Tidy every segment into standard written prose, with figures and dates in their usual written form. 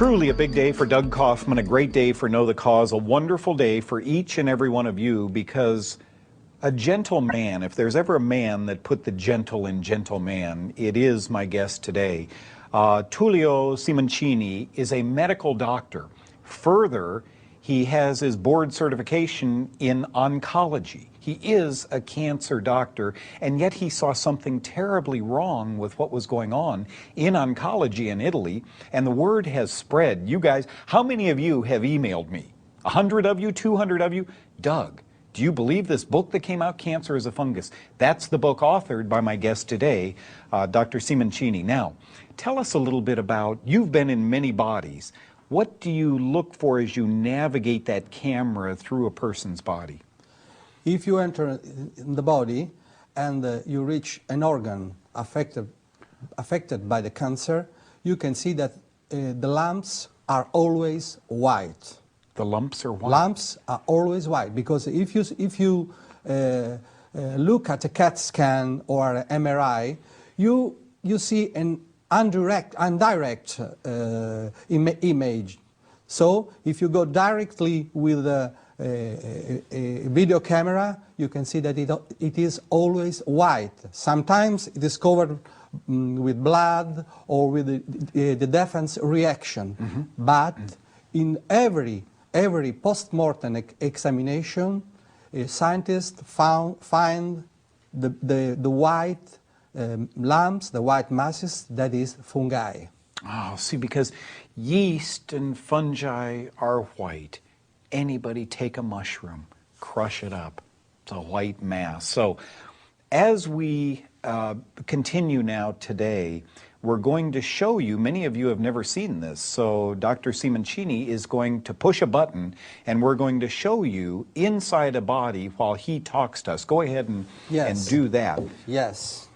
Truly a big day for Doug Kaufman, a great day for Know the Cause, a wonderful day for each and every one of you, because a gentle man, if there's ever a man that put the gentle in gentleman, it is my guest today. Tullio Simonccini is a medical doctor. Further, he has his board certification in oncology. He is a cancer doctor, and yet he saw something terribly wrong with what was going on in oncology in Italy, and the word has spread. You guys, how many of you have emailed me? 100 of you, 200 of you? Doug, do you believe this book that came out, Cancer is a Fungus? That's the book authored by my guest today, Dr. Simonccini. Now, tell us a little bit about, you've been in many bodies. What do you look for as you navigate that camera through a person's body? If you enter in the body and you reach an organ affected by the cancer, you can see that the lumps are always white. The lumps are white? Lumps are always white, because if you look at a CAT scan or an MRI, you see an indirect image. So if you go directly with a video camera, you can see that it is always white. Sometimes it is covered with blood or with the defense reaction. But in every post-mortem examination, scientists find the white lumps, the white masses, that is fungi. Oh, see, because yeast and fungi are white. Anybody take a mushroom, crush it up, it's a white mass. So as we continue now today, we're going to show you, many of you have never seen this, so Dr. Simonccini is going to push a button and we're going to show you inside a body while he talks to us. Go ahead and do that. Yes.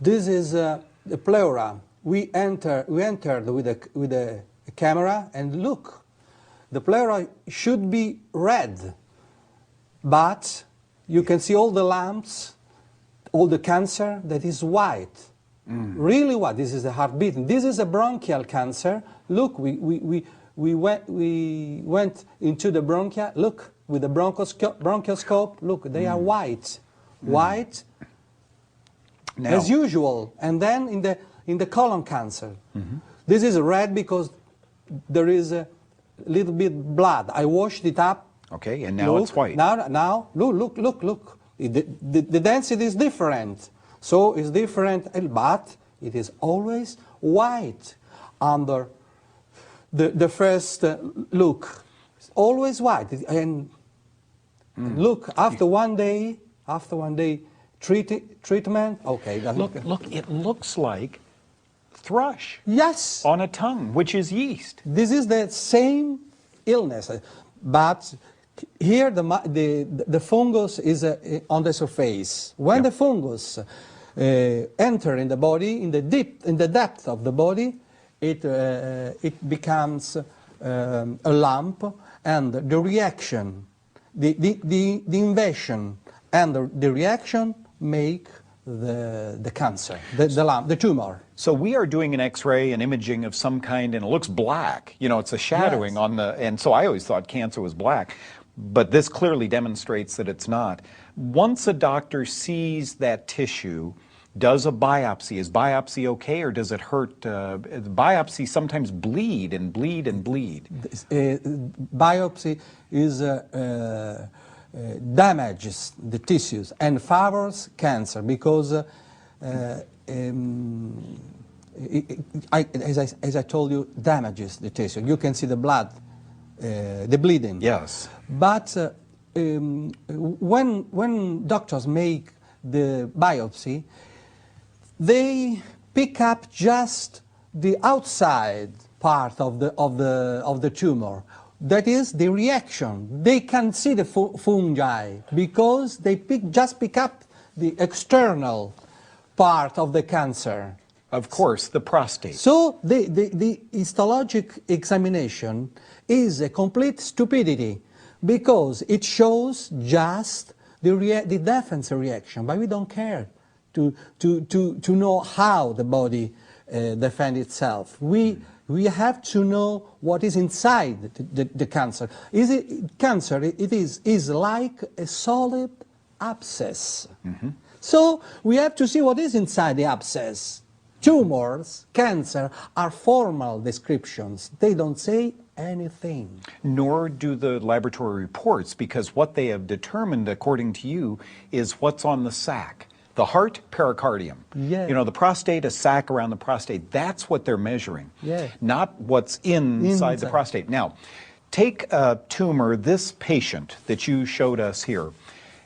This is the pleura. We entered with a camera, and look, the pleura should be red, but you can see all the lumps, all the cancer that is white. Really white. This is the heart beating. This is a bronchial cancer. Look, we went into the bronchia. Look, with the bronchoscope. Look, they are white. White now, as usual. And then in the colon cancer. This is red because there is a little bit blood. I washed it up. Okay, and now it's white. Now, look. The density is different. So it's different, but it is always white under the first look. It's always white. And look, after one day treatment, okay. Look, it looks like thrush. Yes. On a tongue, which is yeast. This is the same illness, but here the fungus is on the surface. When the fungus enter in the body, in the depth of the body, it becomes a lump, and the reaction, the invasion and the reaction make the cancer, the lump, the tumor. So we are doing an X-ray, an imaging of some kind, and it looks black. You know, it's a shadowing on the, and so I always thought cancer was black, but this clearly demonstrates that it's not. Once a doctor sees that tissue, does a biopsy. Is biopsy okay, or does it hurt? Biopsy sometimes bleed and bleed and bleed. Biopsy is damages the tissues and favors cancer because, as I told you, damages the tissue. You can see the blood, the bleeding. Yes. But when doctors make the biopsy, they pick up just the outside part of the tumor. That is the reaction. They can see the fungi because they just pick up the external part of the cancer. Of course, the prostate. So the histologic examination is a complete stupidity because it shows just the defense reaction, but we don't care to know how the body defends itself. We We have to know what is inside the cancer. Cancer is like a solid abscess. So we have to see what is inside the abscess. Tumors, cancer, are formal descriptions. They don't say anything. Nor do the laboratory reports, because what they have determined, according to you, is what's on the sac. The heart, pericardium. Yeah. You know, the prostate, a sac around the prostate. That's what they're measuring, Yeah. not what's inside the prostate. Now, take a tumor, this patient that you showed us here.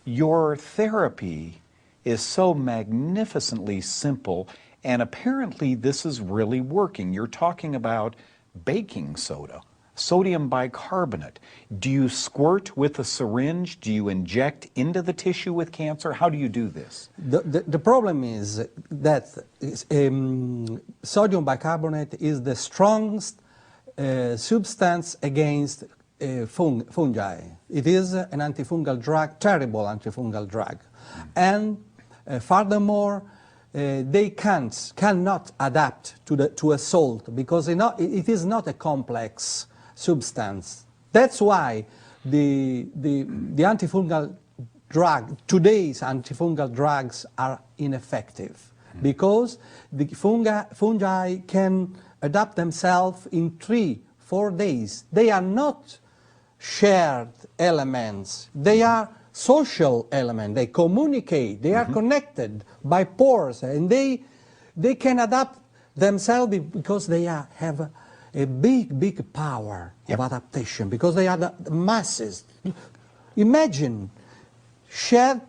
Your therapy is so magnificently simple, and apparently this is really working. You're talking about baking soda, sodium bicarbonate. Do you squirt with a syringe? Do you inject into the tissue with cancer? How do you do this? The problem is that sodium bicarbonate is the strongest substance against fungi. It is an antifungal drug, terrible antifungal drug. And furthermore, they cannot adapt to a salt because it is not a complex substance. That's why the antifungal drug, today's antifungal drugs are ineffective because the fungi can adapt themselves in 3-4 days. They are not shared elements. They are social elements. They communicate. They are connected by pores, and they can adapt themselves because they have a big power of adaptation, because they are the masses. Imagine shared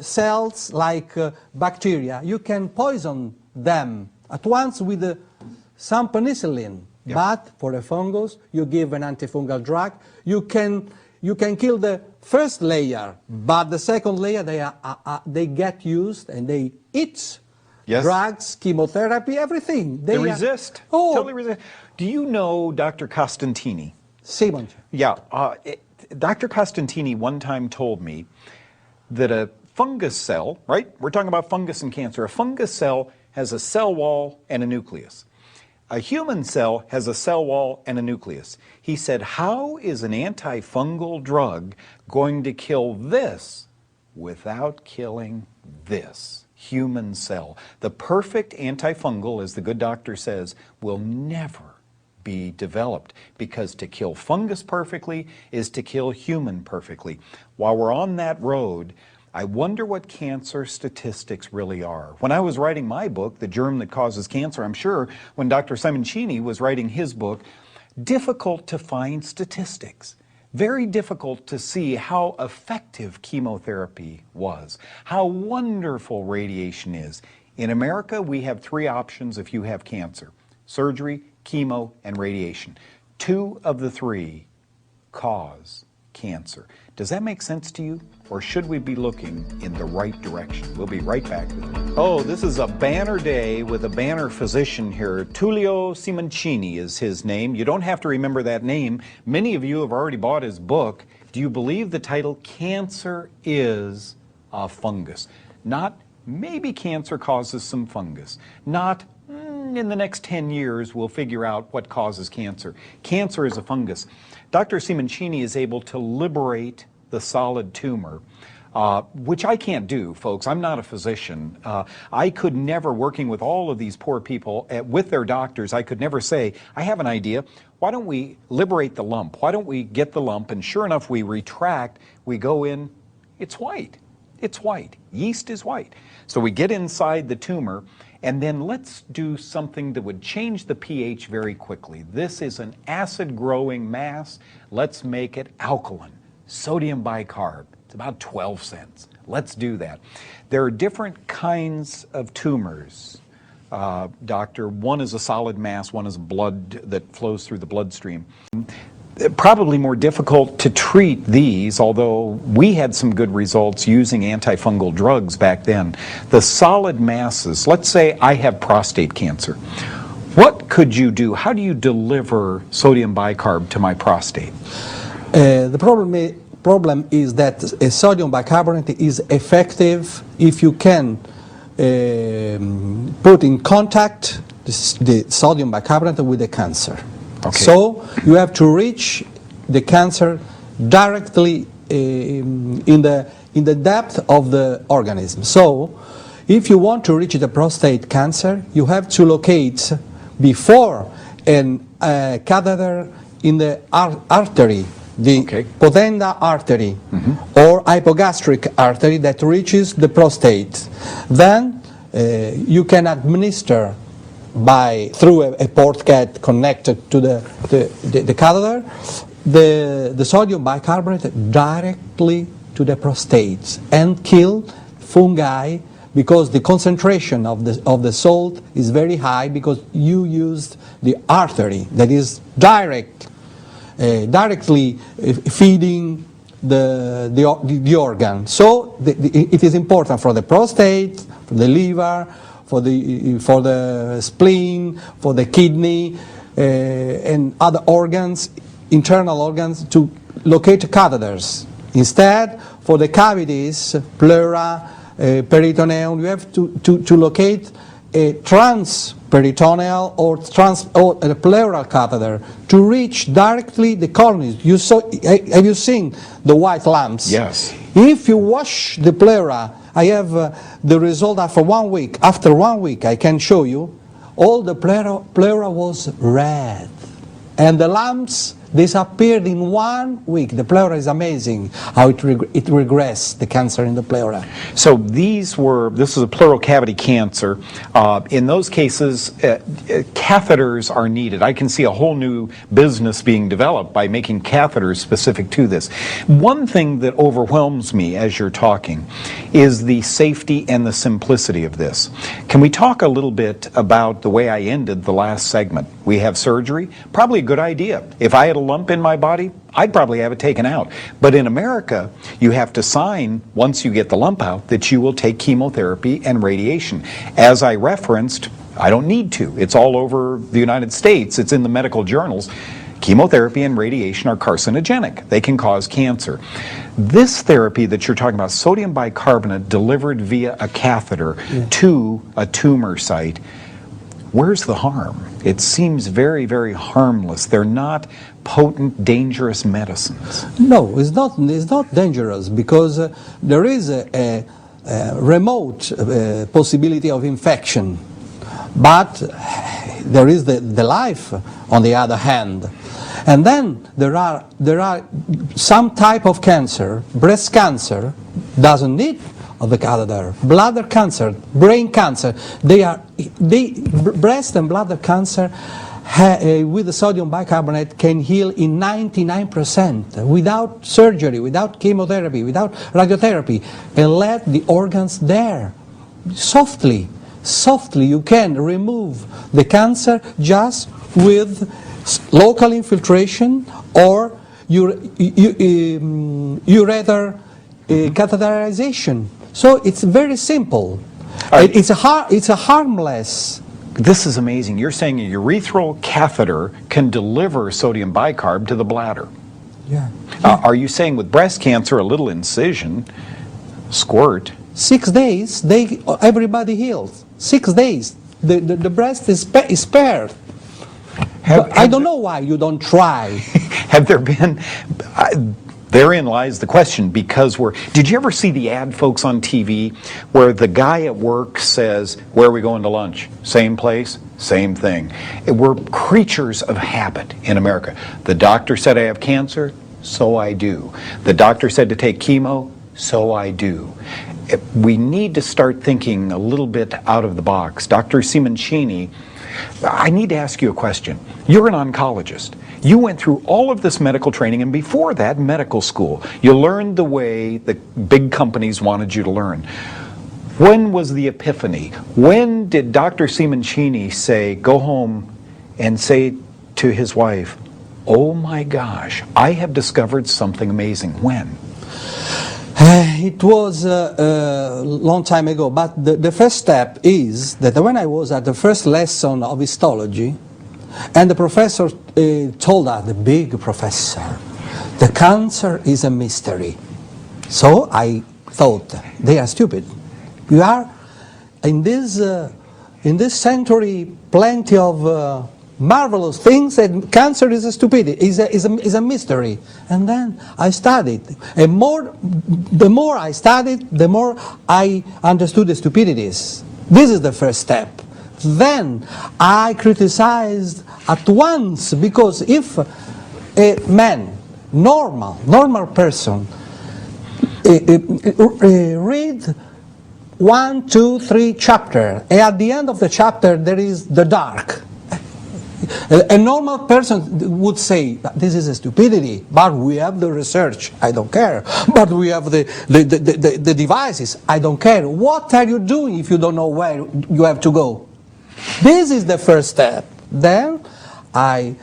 cells like bacteria. You can poison them at once with some penicillin. But for a fungus, you give an antifungal drug. You can kill the first layer, but the second layer they get used and they eat drugs, chemotherapy, everything. They resist. Oh, totally resist. Do you know Dr. Costantini? Simonccini. Yeah, Dr. Costantini one time told me that a fungus cell, right? We're talking about fungus and cancer. A fungus cell has a cell wall and a nucleus. A human cell has a cell wall and a nucleus. He said, how is an antifungal drug going to kill this without killing this human cell? The perfect antifungal, as the good doctor says, will never be developed, because to kill fungus perfectly is to kill human perfectly. While we're on that road, I wonder what cancer statistics really are. When I was writing my book, The Germ That Causes Cancer, I'm sure when Dr. Simonccini was writing his book, difficult to find statistics. Very difficult to see how effective chemotherapy was, how wonderful radiation is. In America, we have 3 options if you have cancer: surgery, chemo, and radiation. 2 of the 3 cause cancer. Does that make sense to you? Or should we be looking in the right direction? We'll be right back with you. Oh, this is a banner day with a banner physician here. Tullio Simonccini is his name. You don't have to remember that name. Many of you have already bought his book. Do you believe the title, Cancer is a Fungus? Not maybe cancer causes some fungus. Not in the next 10 years we'll figure out what causes cancer. Cancer is a fungus. Dr. Simonccini is able to liberate the solid tumor, which I can't do, folks. I'm not a physician. I could never, working with all of these poor people with their doctors, I could never say, I have an idea. Why don't we liberate the lump? Why don't we get the lump? And sure enough, we retract, we go in, it's white. It's white. Yeast is white. So we get inside the tumor, and then let's do something that would change the pH very quickly. This is an acid-growing mass. Let's make it alkaline. Sodium bicarb. It's about 12 cents. Let's do that. There are different kinds of tumors, doctor. One is a solid mass, one is blood that flows through the bloodstream. Probably more difficult to treat these, although we had some good results using antifungal drugs back then. The solid masses, let's say I have prostate cancer. What could you do? How do you deliver sodium bicarb to my prostate? The problem is that sodium bicarbonate is effective if you can put in contact the sodium bicarbonate with the cancer. Okay. So you have to reach the cancer directly in the depth of the organism. So if you want to reach the prostate cancer, you have to locate before a catheter in the artery, the potenda artery or hypogastric artery that reaches the prostate. Then you can administer through a port cat connected to the catheter the sodium bicarbonate directly to the prostate and kill fungi, because the concentration of the salt is very high, because you used the artery that is directly feeding the organ. So it is important for the prostate, for the liver, for the spleen, for the kidney, and other organs, internal organs, to locate catheters. Instead, for the cavities, pleura, peritoneum, you have to locate a transperitoneal or a pleural catheter to reach directly the colonies. Have you seen the white lumps? Yes. If you wash the pleura, I have the result after 1 week. After 1 week, I can show you, all the pleura was red, and the lumps disappeared in 1 week. The pleura is amazing how it regressed, the cancer in the pleura. So this is a pleural cavity cancer. In those cases, catheters are needed. I can see a whole new business being developed by making catheters specific to this. One thing that overwhelms me as you're talking is the safety and the simplicity of this. Can we talk a little bit about the way I ended the last segment? We have surgery, probably a good idea. If I had a lump in my body, I'd probably have it taken out. But in America, you have to sign, once you get the lump out, that you will take chemotherapy and radiation. As I referenced, I don't need to. It's all over the United States. It's in the medical journals. Chemotherapy and radiation are carcinogenic. They can cause cancer. This therapy that you're talking about, sodium bicarbonate delivered via a catheter to a tumor site, where's the harm? It seems very, very harmless. They're not potent, dangerous medicines. No, it's not dangerous, because there is a remote possibility of infection, but there is the life on the other hand. And then there are some type of cancer. Breast cancer doesn't need of the catheter. Bladder cancer, brain cancer, breast and bladder cancer with the sodium bicarbonate can heal in 99% without surgery, without chemotherapy, without radiotherapy, and let the organs there. Softly you can remove the cancer just with local infiltration or ureter catheterization. So it's very simple. It's a harmless. This is amazing. You're saying a urethral catheter can deliver sodium bicarb to the bladder. Yeah. Are you saying with breast cancer, a little incision, squirt? 6 days, everybody heals. 6 days, the breast is spared. I don't know why you don't try. Have there been... Therein lies the question, because did you ever see the ad, folks, on TV where the guy at work says, "Where are we going to lunch?" Same place, same thing. We're creatures of habit in America. The doctor said I have cancer, so I do. The doctor said to take chemo, so I do. We need to start thinking a little bit out of the box. Dr. Simonccini, I need to ask you a question. You're an oncologist. You went through all of this medical training, and before that, medical school. You learned the way the big companies wanted you to learn. When was the epiphany? When did Dr. Simonccini say, go home and say to his wife, "Oh my gosh, I have discovered something amazing"? When? It was a long time ago, but the first step is that when I was at the first lesson of histology, and the professor told us, the big professor, the cancer is a mystery. So I thought, they are stupid. We are in this in this century plenty of marvelous things, and cancer is a stupidity, is a mystery. And then I studied, and the more I studied, the more I understood the stupidities. This is the first step. Then I criticized at once, because if a man, normal person, read 1, 2, 3 chapters, and at the end of the chapter there is the dark. A normal person would say, this is a stupidity, but we have the research, I don't care. But we have the devices, I don't care. What are you doing if you don't know where you have to go? This is the first step. Then I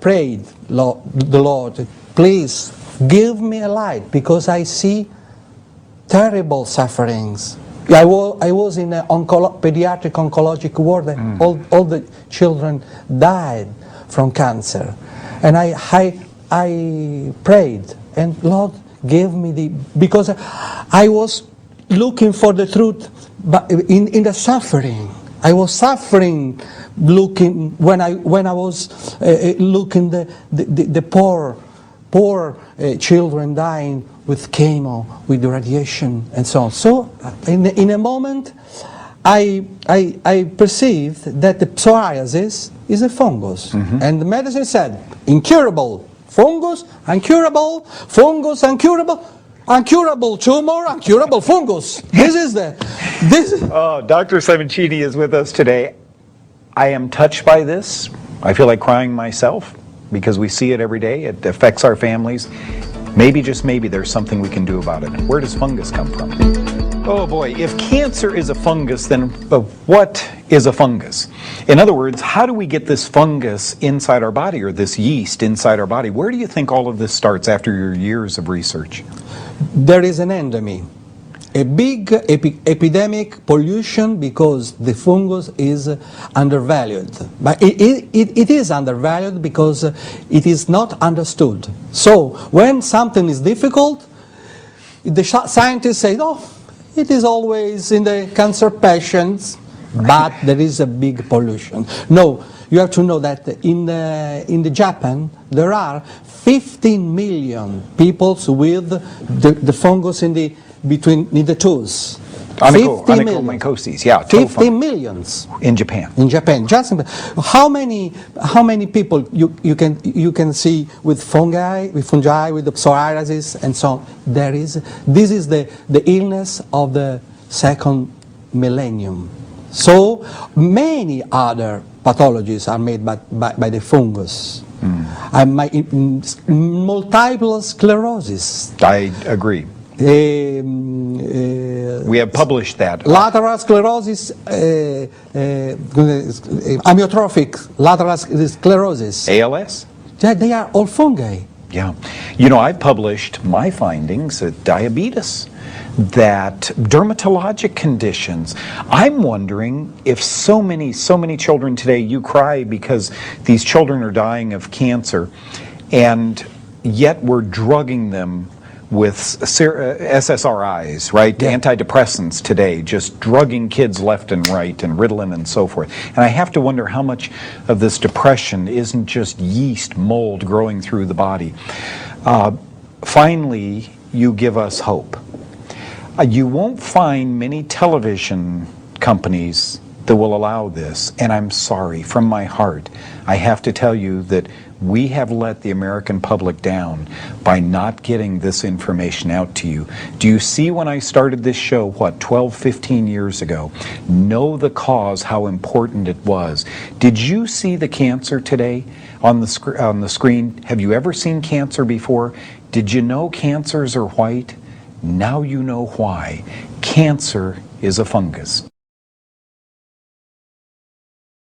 prayed the Lord, please give me a light, because I see terrible sufferings. I was in a pediatric oncologic ward, and all the children died from cancer. And I prayed, and Lord gave me because I was looking for the truth, but in the suffering. I was suffering looking when I was looking the poor children dying with chemo, with radiation, and so on. So, in a moment, I perceived that the psoriasis is a fungus, and the medicine said incurable fungus, uncurable fungus, uncurable tumor, uncurable fungus. Oh, Dr. Simonccini is with us today. I am touched by this. I feel like crying myself, because we see it every day. It affects our families. Maybe, just maybe, there's something we can do about it. Where does fungus come from? Oh boy, if cancer is a fungus, then what is a fungus? In other words, how do we get this fungus inside our body, or this yeast inside our body? Where do you think all of this starts after your years of research? There is an endemic. A big epidemic pollution, because the fungus is undervalued. But it is undervalued because it is not understood. So when something is difficult, the scientists say, oh, it is always in the cancer patients, but there is a big pollution. No, you have to know that in Japan there are 15 million people with the fungus between the toes. Onychomycosis, yeah. 50 millions in Japan. In Japan, how many people you can see with fungi, with the psoriasis and so on? This is the illness of the second millennium. So many other pathologies are made by the fungus. Multiple sclerosis. I agree. We have published that. Lateral sclerosis, amyotrophic lateral sclerosis. ALS? They are all fungi. Yeah. You know, I published my findings at diabetes, that dermatologic conditions. I'm wondering if so many children today, you cry because these children are dying of cancer, and yet we're drugging them with SSRIs, right? Yeah. Antidepressants today, just drugging kids left and right, and Ritalin and so forth. And I have to wonder how much of this depression isn't just yeast mold growing through the body. Finally, you give us hope. You won't find many television companies that will allow this, and I'm sorry, from my heart, I have to tell you that we have let the American public down by not getting this information out to you. Do you see, when I started this show, 12, 15 years ago, know the cause, how important it was? Did you see the cancer today on the screen? Have you ever seen cancer before? Did you know cancers are white? Now you know why. Cancer is a fungus.